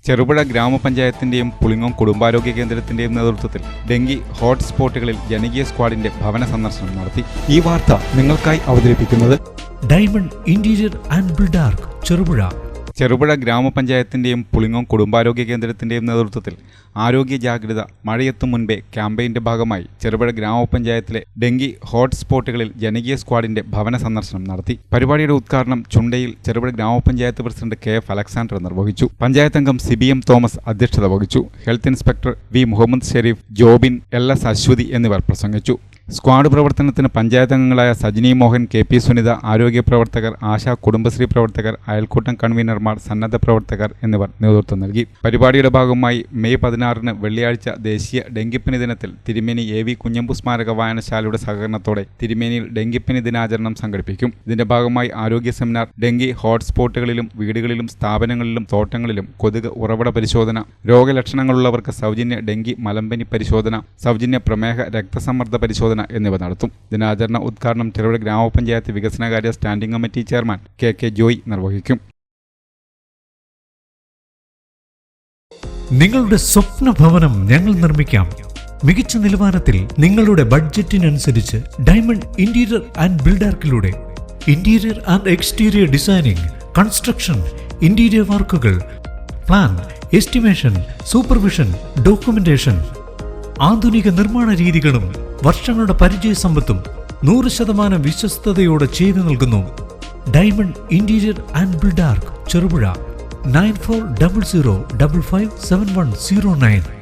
ചെറുപുഴ ഗ്രാമപഞ്ചായത്തിന്റെയും പുളിങ്ങോം കുടുംബാരോഗ്യ കേന്ദ്രത്തിന്റെയും നേതൃത്വത്തിൽ ഡെങ്കി ഹോട്ട്സ്പോട്ടുകളിൽ ജനകീയ സ്ക്വാഡിന്റെ ഭവന സന്ദർശനം നടത്തി. ഈ വാർത്ത നിങ്ങൾക്കായി അവതരിപ്പിക്കുന്നത് diamond interior and Buildark Cherupuzha. Cherupuzha ഗ്രാമപഞ്ചായത്തിന്റെയും പുളിങ്ങോം കുടുംബാരോഗ്യ കേന്ദ്രത്തിന്റെയും നേതൃത്വത്തിൽ ആരോഗ്യ ജാഗ്രത മഴയെത്തും മുൻപേ ക്യാമ്പയിന്റെ ഭാഗമായി ചെറുപുഴ ഗ്രാമപഞ്ചായത്തിലെ ഡെങ്കി ഹോട്ട്സ്പോട്ടുകളിൽ ജനകീയ സ്ക്വാഡിന്റെ ഭവന സന്ദർശനം നടത്തി. പരിപാടിയുടെ ഉദ്ഘാടനം ചുണ്ടയിൽ ചെറുപുഴ ഗ്രാമപഞ്ചായത്ത് പ്രസിഡന്റ് KF അലക്സാണ്ടർ നിർവഹിച്ചു. പഞ്ചായത്ത് അംഗം CBM തോമസ് അധ്യക്ഷത വഹിച്ചു. Health inspector V Muhammad Shareef, Jobin, LS Aswathy എന്നിവർ പ്രസംഗിച്ചു. സ്ക്വാഡ് പ്രവർത്തനത്തിന് പഞ്ചായത്ത് അംഗങ്ങളായ സജിനി മോഹൻ, KP സുനിത, ആരോഗ്യ പ്രവർത്തകർ, ആശാ, കുടുംബശ്രീ പ്രവർത്തകർ, അയൽക്കൂട്ടം കൺവീനർമാർ, സന്നദ്ധ പ്രവർത്തകർ എന്നിവർ നേതൃത്വം നൽകി. പരിപാടിയുടെ ഭാഗമായി മെയ് 16 വെള്ളിയാഴ്ച ദേശീയ ഡെങ്കിപ്പനി ദിനത്തിൽ തിരുമേനി AV കുഞ്ഞമ്പു സ്മാരക വായനശാലയുടെ സഹകരണത്തോടെ തിരുമേനിയിൽ ഡെങ്കിപ്പനി ദിനാചരണം സംഘടിപ്പിക്കും. ഇതിന്റെ ഭാഗമായി ആരോഗ്യ സെമിനാർ, ഡെങ്കി ഹോട്ട്സ്പോട്ടുകളിലും വീടുകളിലും സ്ഥാപനങ്ങളിലും തോട്ടങ്ങളിലും കൊതുക് ഉറവിട പരിശോധന, രോഗലക്ഷണങ്ങളുള്ളവർക്ക് സൗജന്യ ഡെങ്കി മലമ്പനി പരിശോധന, സൗജന്യ പ്രമേഹ രക്തസമ്മർദ്ദ പരിശോധന എന്നിവ നടത്തും. ദിനാചരണ ഉദ്ഘാടനം ചെറുപുഴ ഗ്രാമപഞ്ചായത്ത് വികസനകാര്യ standing committee chairman KK Joy നിർവഹിക്കും. നിങ്ങളുടെ സ്വപ്ന ഭവനം ഞങ്ങൾ നിർമ്മിക്കാം. മികച്ച നിലവാരത്തിൽ നിങ്ങളുടെ ബഡ്ജറ്റിനനുസരിച്ച് ഡയമണ്ട് ഇന്റീരിയർ ആൻഡ് ബിൽഡാർക്കിലൂടെ interior and exterior designing, construction, interior വർക്കുകൾ, പ്ലാൻ, എസ്റ്റിമേഷൻ, സൂപ്പർവിഷൻ, ഡോക്യുമെന്റേഷൻ, ആധുനിക നിർമ്മാണ രീതികളും വർഷങ്ങളുടെ പരിചയ സമ്പത്തും 100% വിശ്വസ്തയോടെ ചെയ്തു നൽകുന്നു. Diamond interior and Buildark Cherupuzha 9400557109.